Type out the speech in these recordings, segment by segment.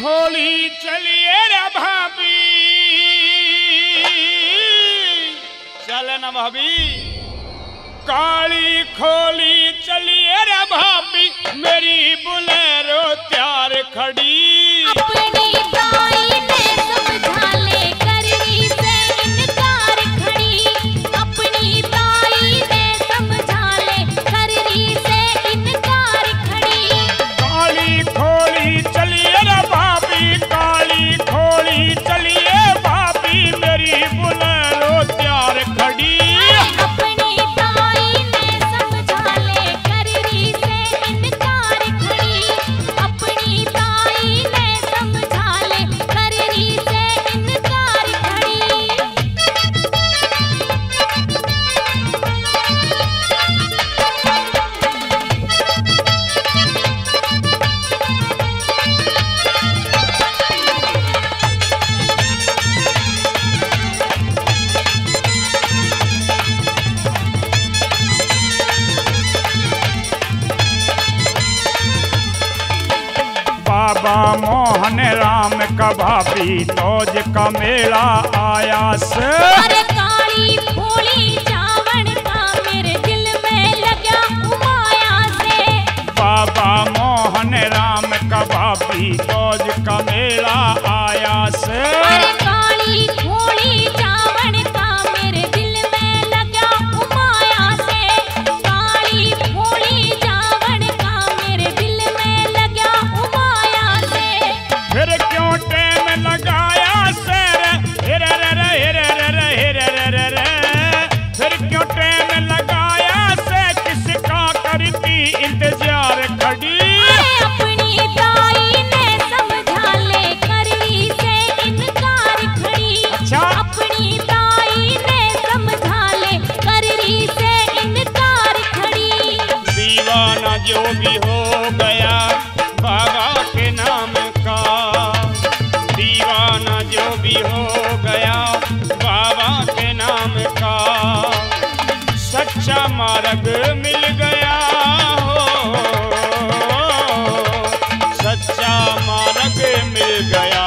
खोली चलिए रे भाभी, चले ना भाभी। काली खोली चलिए रे भाभी, मेरी बुलेरो तैयार खड़ी। अपनी ताई ने समझा ले करनी से इनकार खड़ी। अपनी ताई ने समझा ले करनी से इनकार खड़ी। काली खोली चलिए रे भाभी, काली खोली चलिए भाभी, मेरी बुलेरो तैयार खड़ी। अपनी ताई ने समझा ले करनी से इनकार खड़ी। अपनी ताई ने समझा ले करनी से इनकार खड़ी। बाबा मोहन राम का भाभी तोज का मेला आया से। अरे काली खोली चावड़ का मेरे दिल में लगा उमाया से। बाबा मोहन राम का भाभी तोज का मेला आया से। अरे काली खोली चावड़ का मेरे दिल में लगा उमाया से। काली खोली चावड़ का मेरे दिल में लगा उमाया से। फिर क्यों टाइम लगाया से रे रे रे रे रे रे रे रे रे रे। फिर क्यों टाइम लगाया से, किसका करती इंतजार खड़ी। अरे अपनी ताई ने समझा ले करनी से इनकार खड़ी। अच्छा। अपनी ताई ने समझा ले करनी से इनकार खड़ी। दीवाना जो भी हो गया बाबा के नाम का, दीवाना जो भी हो गया बाबा के नाम का। सच्चा मार्ग मिल गया हो, सच्चा मार्ग मिल गया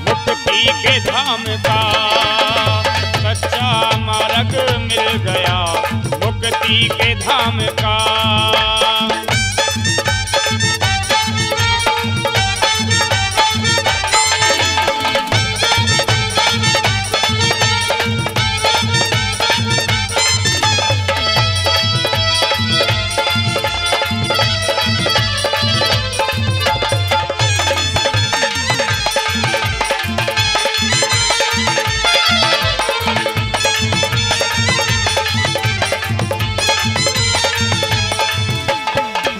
मुक्ति के धाम का। सच्चा मार्ग मिल गया मुक्ति के धाम का।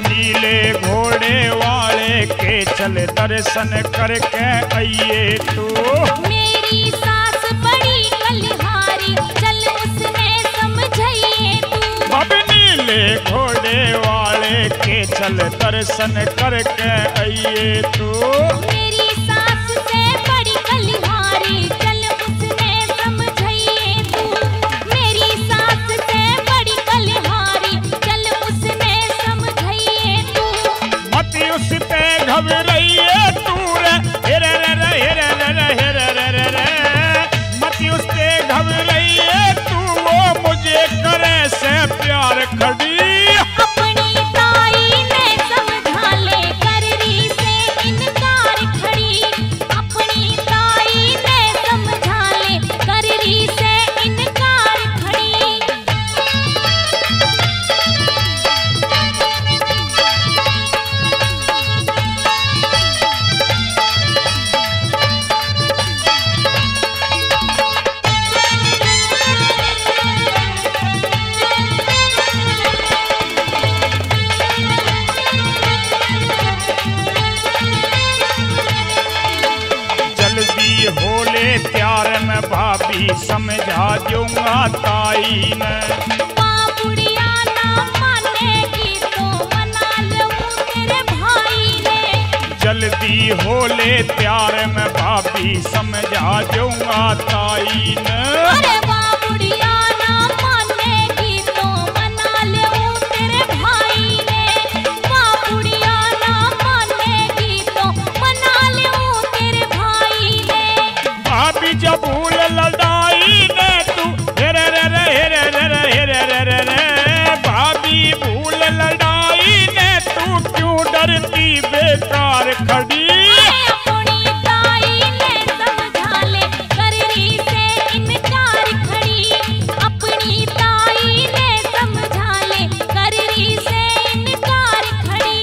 नीले घोड़े वाले के चल दर्शन करके आइए तो। मेरी सास बड़ी कलहारी, चल उसने समझाइए तू। अब नीले घोड़े वाले के चल दर्शन करके आइए तो। मेरी सास से बड़ी कलहारी, चल उसने समझाइए तू। मेरी सास से बड़ी कलहारी, चल उसने समझाइए तू। मत उस पे घबराइए तू रे हेरे रे रे हेरे रे रे हेरे रे रे रे। मत उस पे घबराइए तू, वो मुझे करे से प्यार खड़ी। अपनी ताई ने समझा ले करनी से इनकार खड़ी। अपनी ताई ने समझा ले करनी से इनकार खड़ी। जल्दी होले प्यार में भाभी समझा दूंगा ताई ने। बाबुड़िया ना मानेगी तो मना लूं तेरे भाई ने। जल्दी होले प्यार में भाभी समझा दूंगा ताई ने। अरे बाबुड़िया ना मानेगी तो मना लूं तेरे भाई ने। बाबुड़िया ना मानेगी तो मना लूं करती बेकार खड़ी। अपनी ताई ने समझा ले कररी से इनकार खड़ी। अपनी ताई ने समझा ले कररी से इनकार खड़ी।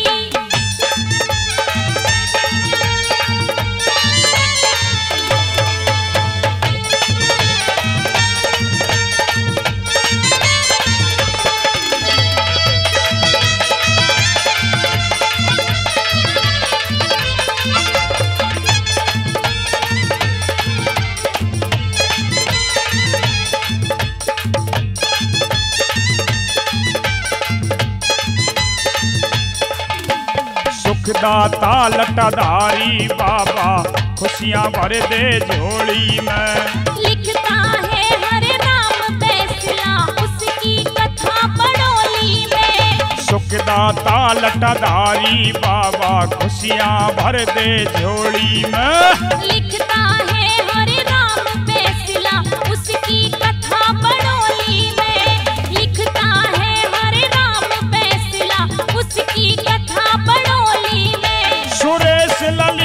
सुखदाता लटाधारी बाबा खुशियां भर दे झोली में। लिखता है हर नाम फैसला उसकी कथा बड़ोली में। सुखदाता लटाधारी बाबा खुशियां भर दे झोली में। लिखता है हर नाम फैसला उसकी कथा बड़ोली में। लिखता है हर नाम फैसला उसकी कथा बड़ोली में। सुरेश ललित